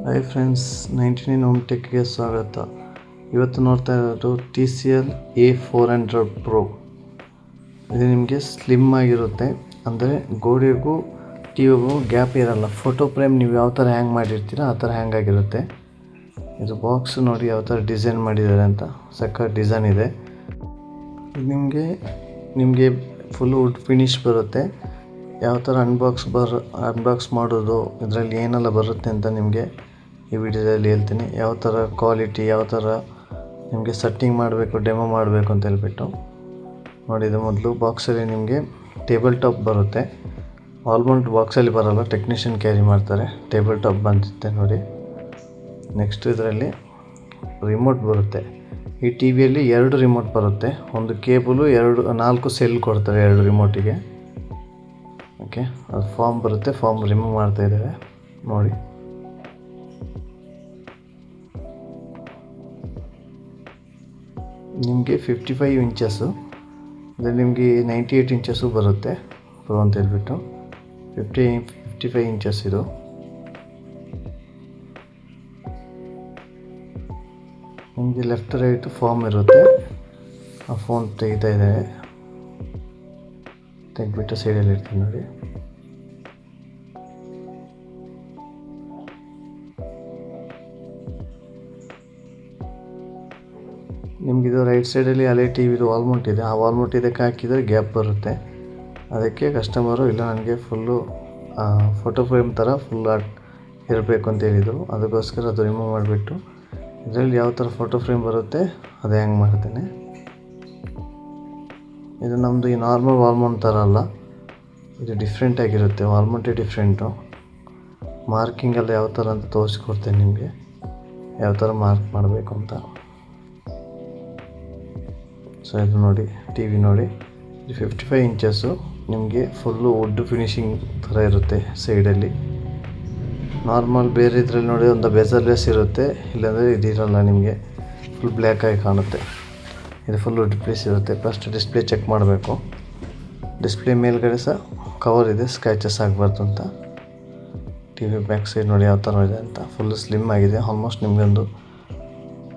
Hi friends, 99 home ಟೆಕ್ಗೆ ಸ್ವಾಗತ. ಇವತ್ತು ನೋಡ್ತಾ ಇರೋದು TCL A400 Pro. ಇದು ನಿಮಗೆ ಸ್ಲಿಮ್ ಆಗಿರುತ್ತೆ, ಅಂದರೆ ಗೋಡೆಗೂ ಟಿವಿಗೂ ಗ್ಯಾಪ್ ಇರಲ್ಲ. ಫೋಟೋ ಫ್ರೇಮ್ ನೀವು ಯಾವ ಥರ ಹ್ಯಾಂಗ್ ಮಾಡಿರ್ತೀರ ಆ ಥರ ಹ್ಯಾಂಗ್ ಆಗಿರುತ್ತೆ. ಇದು ಬಾಕ್ಸ್ ನೋಡಿ ಯಾವ ಥರ ಡಿಸೈನ್ ಮಾಡಿದ್ದಾರೆ ಅಂತ, ಸಖತ್ ಡಿಸೈನ್ ಇದೆ. ನಿಮಗೆ ಫುಲ್ಲು ವುಡ್ ಫಿನಿಶ್ ಬರುತ್ತೆ. ಯಾವ ಥರ ಅನ್ಬಾಕ್ಸ್ ಮಾಡೋದು, ಇದರಲ್ಲಿ ಏನೆಲ್ಲ ಬರುತ್ತೆ ಅಂತ ನಿಮಗೆ ಈ ವಿಡಿಯೋದಲ್ಲಿ ಹೇಳ್ತೀನಿ. ಯಾವ ಥರ ಕ್ವಾಲಿಟಿ, ಯಾವ ಥರ ನಿಮಗೆ ಸೆಟ್ಟಿಂಗ್ ಮಾಡಬೇಕು, ಡೆಮೋ ಮಾಡಬೇಕು ಅಂತ ಹೇಳ್ಬಿಟ್ಟು ನೋಡಿದ್ದು. ಮೊದಲು ಬಾಕ್ಸಲ್ಲಿ ನಿಮಗೆ ಟೇಬಲ್ ಟಾಪ್ ಬರುತ್ತೆ. ಆಲ್ಮೋಸ್ಟ್ ಬಾಕ್ಸಲ್ಲಿ ಬರೋಲ್ಲ, ಟೆಕ್ನಿಷಿಯನ್ ಕ್ಯಾರಿ ಮಾಡ್ತಾರೆ. ಟೇಬಲ್ ಟಾಪ್ ಬಂದಿರುತ್ತೆ ನೋಡಿ. ನೆಕ್ಸ್ಟ್ ಇದರಲ್ಲಿ ರಿಮೋಟ್ ಬರುತ್ತೆ. ಈ ಟಿ ವಿಯಲ್ಲಿ 2 ರಿಮೋಟ್ ಬರುತ್ತೆ. ಒಂದು ಕೇಬಲು, 4 ಸೆಲ್ ಕೊಡ್ತಾರೆ 2 ರಿಮೋಟಿಗೆ. ಓಕೆ, ಅದು ಫಾರ್ಮ್ ಬರುತ್ತೆ. ಫಾರ್ಮ್ ರಿಮೂವ್ ಮಾಡ್ತಾ ಇದ್ದಾರೆ ನೋಡಿ. ನಿಮಗೆ 55 ಇಂಚಸ್ಸು, ಇದರಲ್ಲಿ ನಿಮಗೆ 98 ಇಂಚಸ್ಸು ಬರುತ್ತೆ ಪ್ರೋ ಅಂತ ಹೇಳ್ಬಿಟ್ಟು. 55 ಇಂಚಸ್ ಇದು. ನಿಮಗೆ ಲೆಫ್ಟ್ ರೈಟ್ ಫಾರ್ಮ್ ಇರುತ್ತೆ. ಆ ಫೋನ್ ತೆಗಿತಾ ಇದ್ದಾರೆ, ತೆಗೆದ್ಬಿಟ್ಟು ಸೈಡಲ್ಲಿ ಇರ್ತೀನಿ ನೋಡಿ. ನಿಮಗಿದು ರೈಟ್ ಸೈಡಲ್ಲಿ ಹಳೆ ಟಿ ವಿದು ವಾಲ್ಮೌಂಟ್ ಇದೆ. ಆ ವಾಲ್ಮೌಂಟ್ ಇದಕ್ಕೆ ಹಾಕಿದರೆ ಗ್ಯಾಪ್ ಬರುತ್ತೆ. ಅದಕ್ಕೆ ಕಸ್ಟಮರು ಇಲ್ಲ ನನಗೆ ಫುಲ್ಲು ಫೋಟೋ ಫ್ರೇಮ್ ಥರ ಫುಲ್ ಇರಬೇಕು ಅಂತ ಹೇಳಿದರು. ಅದಕ್ಕೋಸ್ಕರ ಅದು ರಿಮೂವ್ ಮಾಡಿಬಿಟ್ಟು ಇದರಲ್ಲಿ ಯಾವ ಥರ ಫೋಟೋ ಫ್ರೇಮ್ ಬರುತ್ತೆ ಅದೇ ಹ್ಯಾಂಗ್ ಮಾಡ್ತೇನೆ. ಇದು ನಮ್ಮದು ಈ ನಾರ್ಮಲ್ ವಾಲ್ಮೌಂಟ್ ಥರ ಅಲ್ಲ, ಇದು ಡಿಫ್ರೆಂಟ್ ಆಗಿರುತ್ತೆ. ವಾಲ್ಮೌಂಟೇ ಡಿಫ್ರೆಂಟು. ಮಾರ್ಕಿಂಗೆಲ್ಲ ಯಾವ ಥರ ಅಂತ ತೋರಿಸ್ಕೊಡ್ತೇನೆ ನಿಮಗೆ, ಯಾವ ಥರ ಮಾರ್ಕ್ ಮಾಡಬೇಕು ಅಂತ. ಸೊ ಇದು ನೋಡಿ, ಟಿ ವಿ ನೋಡಿ. ಇದು 55 ಇಂಚಸ್ಸು. ನಿಮಗೆ ಫುಲ್ಲು ವುಡ್ ಫಿನಿಶಿಂಗ್ ಥರ ಇರುತ್ತೆ ಸೈಡಲ್ಲಿ. ನಾರ್ಮಲ್ ಬೇರೆ ಇದರಲ್ಲಿ ನೋಡಿ ಒಂದು ಬೆಸರ್ಲೆಸ್ ಇರುತ್ತೆ, ಇಲ್ಲಾಂದರೆ ಇದಿರಲ್ಲ, ನಿಮಗೆ ಫುಲ್ ಬ್ಲ್ಯಾಕ್ ಆಗಿ ಕಾಣುತ್ತೆ. ಇದು ಫುಲ್ಲು ಡಿಸ್ಪ್ಲೇಸ್ ಇರುತ್ತೆ. ಫಸ್ಟ್ ಡಿಸ್ಪ್ಲೇ ಚೆಕ್ ಮಾಡಬೇಕು. ಡಿಸ್ಪ್ಲೇ ಮೇಲ್ಗಡೆ ಸಹ ಕವರ್ ಇದೆ, ಸ್ಕ್ರ್ಯಾಚಸ್ ಆಗಬಾರ್ದು ಅಂತ. ಟಿ ವಿ ಬ್ಯಾಕ್ ಸೈಡ್ ನೋಡಿ ಯಾವ ಥರ ಇದೆ ಅಂತ. ಫುಲ್ಲು ಸ್ಲಿಮ್ ಆಗಿದೆ. ಆಲ್ಮೋಸ್ಟ್ ನಿಮಗೊಂದು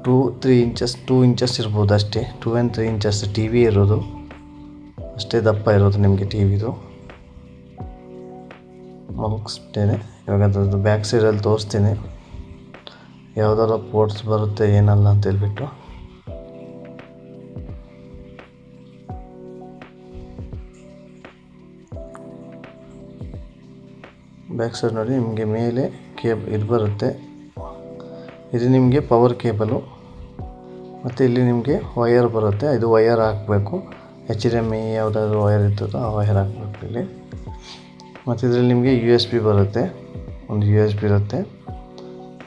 2 ಇಂಚಸ್ ಇರ್ಬೋದು ಅಷ್ಟೇ. 2 and 3 ಇಂಚಸ್ ಟಿ ವಿ ಇರೋದು, ಅಷ್ಟೇ ದಪ್ಪ ಇರೋದು ನಿಮಗೆ ಟಿ ವಿದು. ಮುಗಿಸ್ತೇನೆ ಇವಾಗ. ಅದ್ರದ್ದು ಬ್ಯಾಕ್ ಸೈಡಲ್ಲಿ ತೋರಿಸ್ತೀನಿ ಯಾವುದಾರ ಪೋರ್ಟ್ಸ್ ಬರುತ್ತೆ ಏನಲ್ಲ ಅಂತ ಹೇಳ್ಬಿಟ್ಟು. ಬ್ಯಾಕ್ ಸೈಡ್ ನೋಡಿ, ನಿಮಗೆ ಮೇಲೆ ಇದು ಬರುತ್ತೆ. ಇದು ನಿಮಗೆ ಪವರ್ ಕೇಬಲು. ಮತ್ತು ಇಲ್ಲಿ ನಿಮಗೆ ವಯರ್ ಬರುತ್ತೆ. ಇದು ವಯರ್ ಹಾಕಬೇಕು. HDMI ಯಾವುದಾದ್ರೂ ವಯರ್ ಇರ್ತದೋ ಆ ವಯರ್ ಹಾಕಬೇಕು ಇಲ್ಲಿ. ಮತ್ತು ಇದರಲ್ಲಿ ನಿಮಗೆ USB ಬರುತ್ತೆ. ಒಂದು USB ಇರುತ್ತೆ.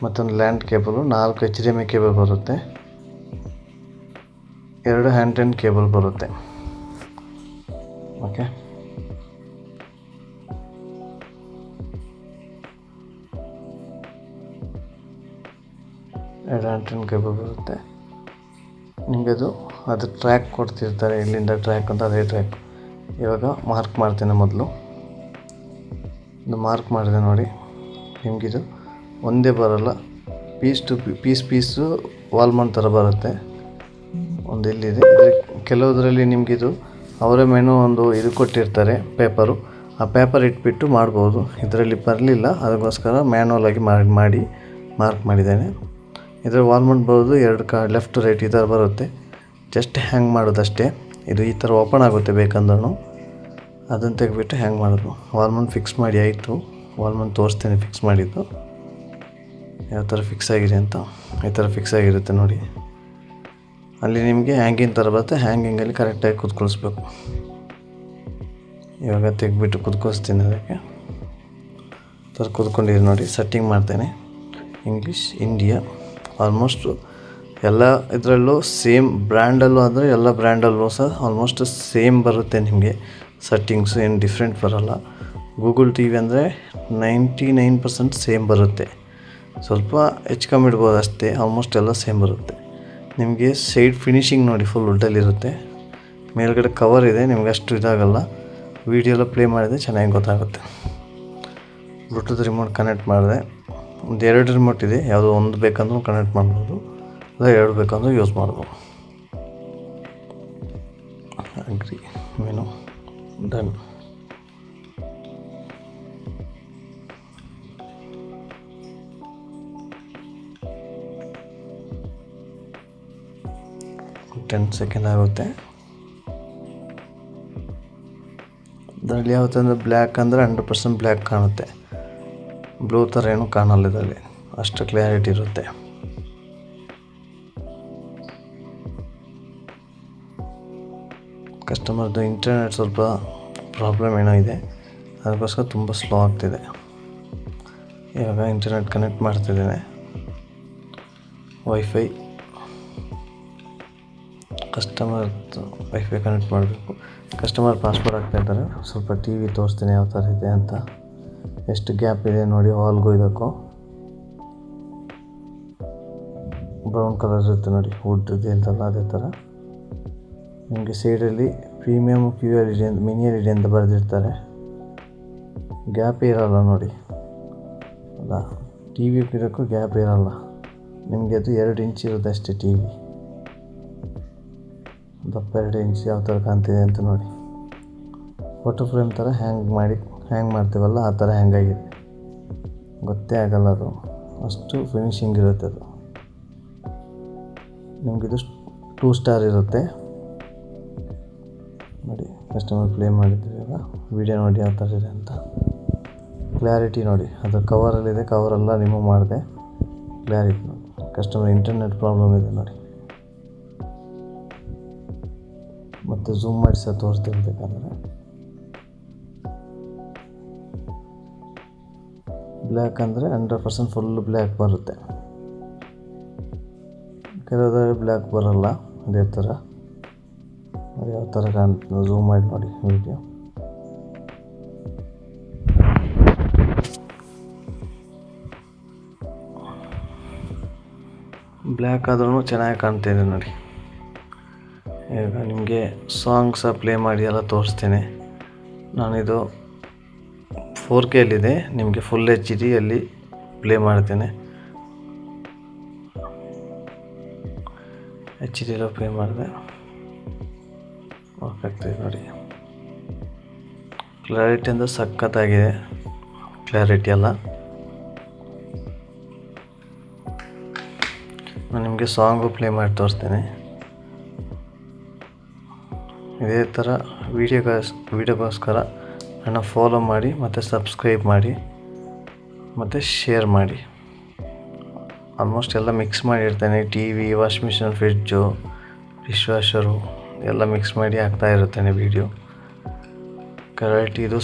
ಮತ್ತೊಂದು ಲ್ಯಾಂಡ್ ಕೇಬಲು, 4 HDMI ಕೇಬಲ್ ಬರುತ್ತೆ. 2 ಹ್ಯಾಂಡ್ ಕೇಬಲ್ ಬರುತ್ತೆ. ಓಕೆ, ಹ್ಯಾಂಡ್ ಕೇಬಲ್ ಬರುತ್ತೆ. ನಿಮಗೆ ಅದು ಟ್ರ್ಯಾಕ್ ಕೊಡ್ತಿರ್ತಾರೆ, ಇಲ್ಲಿಂದ ಟ್ರ್ಯಾಕ್ ಅಂತ. ಅದೇ ಟ್ರ್ಯಾಕ್ ಇವಾಗ ಮಾರ್ಕ್ ಮಾಡ್ತೇನೆ. ಮೊದಲು ಇದು ಮಾರ್ಕ್ ಮಾಡಿದೆ ನೋಡಿ. ನಿಮಗಿದು ಒಂದೇ ಬರೋಲ್ಲ, ಪೀಸು ವಾಲ್ಮೌಂಟ್ ಥರ ಬರುತ್ತೆ. ಒಂದು ಇಲ್ಲಿದೆ. ಕೆಲವುದರಲ್ಲಿ ನಿಮಗಿದು ಅವರೇ ಮೆನು ಒಂದು ಇದು ಕೊಟ್ಟಿರ್ತಾರೆ, ಪೇಪರು. ಆ ಪೇಪರ್ ಇಟ್ಬಿಟ್ಟು ಮಾಡ್ಬೋದು. ಇದರಲ್ಲಿ ಬರಲಿಲ್ಲ, ಅದಕ್ಕೋಸ್ಕರ ಮ್ಯಾನ್ಯಲ್ ಆಗಿ ಮಾಡಿ ಮಾರ್ಕ್ ಮಾಡಿದ್ದೇನೆ. ಇದರ ವಾಲ್ಮೌಂಟ್ ಬರೋದು 2 ಲೆಫ್ಟ್ ರೈಟ್ ಈ ಥರ ಬರುತ್ತೆ. ಜಸ್ಟ್ ಹ್ಯಾಂಗ್ ಮಾಡೋದಷ್ಟೇ. ಇದು ಈ ಥರ ಓಪನ್ ಆಗುತ್ತೆ ಬೇಕಂದ್ರೂ. ಅದನ್ನು ತೆಗೆದ್ಬಿಟ್ಟು ಹ್ಯಾಂಗ್ ಮಾಡೋದು. ವಾಲ್ಮೌಂಟ್ ಫಿಕ್ಸ್ ಮಾಡಿ ಆಯಿತು. ವಾಲ್ಮೌಂಟ್ ತೋರಿಸ್ತೇನೆ ಫಿಕ್ಸ್ ಮಾಡಿದ್ದು ಯಾವ ಥರ ಫಿಕ್ಸ್ ಆಗಿದೆ ಅಂತ. ಈ ಥರ ಫಿಕ್ಸ್ ಆಗಿರುತ್ತೆ ನೋಡಿ. ಅಲ್ಲಿ ನಿಮಗೆ ಹ್ಯಾಂಗಿಂಗ್ ಥರ ಬರುತ್ತೆ. ಹ್ಯಾಂಗಿಂಗಲ್ಲಿ ಕರೆಕ್ಟಾಗಿ ಕೂತ್ಕೊಳಿಸ್ಬೇಕು. ಇವಾಗ ತೆಗೆದ್ಬಿಟ್ಟು ಕೂತ್ಕೊಳಿಸ್ತೀನಿ. ಅದಕ್ಕೆ ಥರ ಕೂತ್ಕೊಂಡಿದ್ದೀನಿ ನೋಡಿ. ಸೆಟ್ಟಿಂಗ್ ಮಾಡ್ತೇನೆ. ಇಂಗ್ಲೀಷ್, ಇಂಡಿಯಾ, ಆಲ್ಮೋಸ್ಟ್ ಎಲ್ಲ ಇದರಲ್ಲೂ ಸೇಮ್. ಬ್ರ್ಯಾಂಡಲ್ಲೂ ಅಂದರೆ ಎಲ್ಲ ಬ್ರ್ಯಾಂಡಲ್ಲೂ ಸಹ ಆಲ್ಮೋಸ್ಟ್ ಸೇಮ್ ಬರುತ್ತೆ ನಿಮಗೆ. ಸೆಟ್ಟಿಂಗ್ಸು ಏನು ಡಿಫ್ರೆಂಟ್ ಬರೋಲ್ಲ. ಗೂಗಲ್ ಟಿ ವಿ ಅಂದರೆ 99% ಸೇಮ್ ಬರುತ್ತೆ. ಸ್ವಲ್ಪ ಹೆಚ್ಚು ಕಮ್ಮಿ ಇಡ್ಬೋದು ಅಷ್ಟೇ. ಆಲ್ಮೋಸ್ಟ್ ಎಲ್ಲ ಸೇಮ್ ಬರುತ್ತೆ. ನಿಮಗೆ ಸೈಡ್ ಫಿನಿಶಿಂಗ್ ನೋಡಿ ಫುಲ್ ವುಡ್ಡಲ್ಲಿರುತ್ತೆ. ಮೇಲ್ಗಡೆ ಕವರ್ ಇದೆ, ನಿಮ್ಗೆ ಅಷ್ಟು ಇದಾಗಲ್ಲ. ವೀಡಿಯೋ ಎಲ್ಲ ಪ್ಲೇ ಮಾಡಿದರೆ ಚೆನ್ನಾಗಿ ಗೊತ್ತಾಗುತ್ತೆ. ಬ್ಲೂಟೂತ್ ರಿಮೋಟ್ ಕನೆಕ್ಟ್ ಮಾಡಿದೆ. ಒಂದು 2 ರಿಮೋಟ್ ಇದೆ, ಯಾವುದೋ ಒಂದು ಬೇಕಂದ್ರೂ ಕನೆಕ್ಟ್ ಮಾಡ್ಬೋದು, ಇಲ್ಲ 2 ಬೇಕಂದ್ರೂ ಯೂಸ್ ಮಾಡ್ಬೋದು. Agri menu done. Ten second ಆಗುತ್ತೆ. ಇದರಲ್ಲಿ ಯಾವತ್ತಂದರೆ ಬ್ಲ್ಯಾಕ್ ಅಂದರೆ 100% ಬ್ಲ್ಯಾಕ್ ಕಾಣುತ್ತೆ, ಬ್ಲೂ ಥರ ಏನೂ ಕಾಣಲ್ಲ ಇದರಲ್ಲಿ, ಅಷ್ಟು ಕ್ಲಾರಿಟಿ ಇರುತ್ತೆ. ಕಸ್ಟಮರ್ದು ಇಂಟರ್ನೆಟ್ ಸ್ವಲ್ಪ ಪ್ರಾಬ್ಲಮ್ ಏನೋ ಇದೆ, ಅದಕ್ಕೋಸ್ಕರ ತುಂಬ ಸ್ಲೋ ಆಗ್ತಿದೆ. ಇವಾಗ ಇಂಟರ್ನೆಟ್ ಕನೆಕ್ಟ್ ಮಾಡ್ತಿದ್ದೇನೆ, ವೈಫೈ ಕನೆಕ್ಟ್ ಮಾಡಬೇಕು. ಕಸ್ಟಮರ್ ಪಾಸ್ವರ್ಡ್ ಹಾಕ್ತಾಯಿದ್ದಾರೆ. ಸ್ವಲ್ಪ ಟಿ ವಿ ತೋರಿಸ್ತೀನಿ ಯಾವ ಥರ ಇದೆ ಅಂತ. ಎಷ್ಟು ಗ್ಯಾಪ್ ಇದೆ ನೋಡಿ, ಹಾಲ್ಗೂ ಇದಕ್ಕೂ ಬ್ರೌನ್ ಕಲರ್ ಇರುತ್ತೆ ನೋಡಿ, ವುಡ್ ಇರ್ತಲ್ಲ ಅದೇ ಥರ. ನಿಮಗೆ ಸೈಡಲ್ಲಿ ಪ್ರೀಮಿಯಮ್ QLED ಅಂತ ಮಿನಿ LED ಅಂತ ಬರೆದಿರ್ತಾರೆ, ಗ್ಯಾಪ್ ಇರಲ್ಲ ನೋಡಿ. ಅಲ್ಲ, ಟಿ ವಿ ಇದಕ್ಕೂ ಗ್ಯಾಪ್ ಇರಲ್ಲ. ನಿಮಗೆ ಅದು 2 ಇಂಚ್ ಇರುತ್ತೆ ಅಷ್ಟೇ ಟಿ ವಿ, ದಪ್ಪ 2 ಇಂಚ್ ಯಾವ ಥರ ಕಾಣ್ತಿದೆ ಅಂತ ನೋಡಿ. ಫೋಟೋ ಫ್ರೇಮ್ ಥರ ಹ್ಯಾಂಗ್ ಮಾಡ್ತೀವಲ್ಲ ಆ ಥರ ಹ್ಯಾಂಗ್ ಆಗಿದೆ, ಗೊತ್ತೇ ಆಗಲ್ಲ ಅದು, ಅಷ್ಟು ಫಿನಿಶಿಂಗ್ ಇರುತ್ತೆ ಅದು. ನಿಮಗಿದು 2 ಸ್ಟಾರ್ ಇರುತ್ತೆ ನೋಡಿ. ಕಸ್ಟಮರ್ ಪ್ಲೇ ಮಾಡಿದ್ದೀವಿ, ಇವಾಗ ವಿಡಿಯೋ ನೋಡಿ ಯಾವ ಥರ ಇದೆ ಅಂತ. ಕ್ಲಾರಿಟಿ ನೋಡಿ, ಅದು ಕವರಲ್ಲಿದೆ, ಕವರೆಲ್ಲ ರಿಮೂವ್ ಮಾಡಿದೆ, ಕ್ಲಾರಿಟಿ ನೋಡಿ. ಕಸ್ಟಮರ್ ಇಂಟರ್ನೆಟ್ ಪ್ರಾಬ್ಲಮ್ ಇದೆ ನೋಡಿ. ಮತ್ತು ಝೂಮ್ ಮಾಡಿ ಸಹ ತೋರಿಸ್ತಿರ್ಬೇಕಂದ್ರೆ ಬ್ಲ್ಯಾಕ್ ಅಂದರೆ 100% ಫುಲ್ ಬ್ಲ್ಯಾಕ್ ಬರುತ್ತೆ, ಕೆಲವುದಾದ್ರೆ ಬ್ಲ್ಯಾಕ್ ಬರಲ್ಲ. ಅದೇ ಥರ ಯಾವ ಥರ ಕಾಣ್ತದೆ, ಝೂಮ್ ಮಾಡಿ ನೋಡಿ ವಿಡಿಯೋ. ಬ್ಲ್ಯಾಕ್ ಆದ್ರೂ ಚೆನ್ನಾಗಿ ಕಾಣ್ತಿದೆ ನೋಡಿ. ಈಗ ನಿಮಗೆ ಸಾಂಗ್ಸ ಪ್ಲೇ ಮಾಡಿ ಎಲ್ಲ ತೋರಿಸ್ತೇನೆ. ನಾನಿದು 4Kಯಲ್ಲಿದೆ, ನಿಮಗೆ ಫುಲ್ HD ಪ್ಲೇ ಮಾಡ್ತೇನೆ. HD ಪ್ಲೇ ಮಾಡಿದೆ, ವರ್ಕ್ ಆಗ್ತಿದೆ ನೋಡಿ. ಕ್ಲಾರಿಟಿ ಅಂದರೆ ಸಖತ್ತಾಗಿದೆ, ಕ್ಲಾರಿಟಿ ಎಲ್ಲ. ನಾನು ನಿಮಗೆ ಸಾಂಗು ಪ್ಲೇ ಮಾಡಿ ತೋರಿಸ್ತೇನೆ. ಇದೇ ಥರ ವೀಡಿಯೋಗೋಸ್ಕರ ನನ್ನ ಫಾಲೋ ಮಾಡಿ ಮತ್ತು ಸಬ್ಸ್ಕ್ರೈಬ್ ಮಾಡಿ ಮತ್ತು ಶೇರ್ ಮಾಡಿ. ಆಲ್ಮೋಸ್ಟ್ ಎಲ್ಲ ಮಿಕ್ಸ್ ಮಾಡಿರ್ತೇನೆ, T V, washing machine, fridge, dish washer ಎಲ್ಲ ಮಿಕ್ಸ್ ಮಾಡಿ ಹಾಕ್ತಾ ಇರುತ್ತೇನೆ ವೀಡಿಯೋ. ಕ್ವಾಲಿಟಿ ಇದು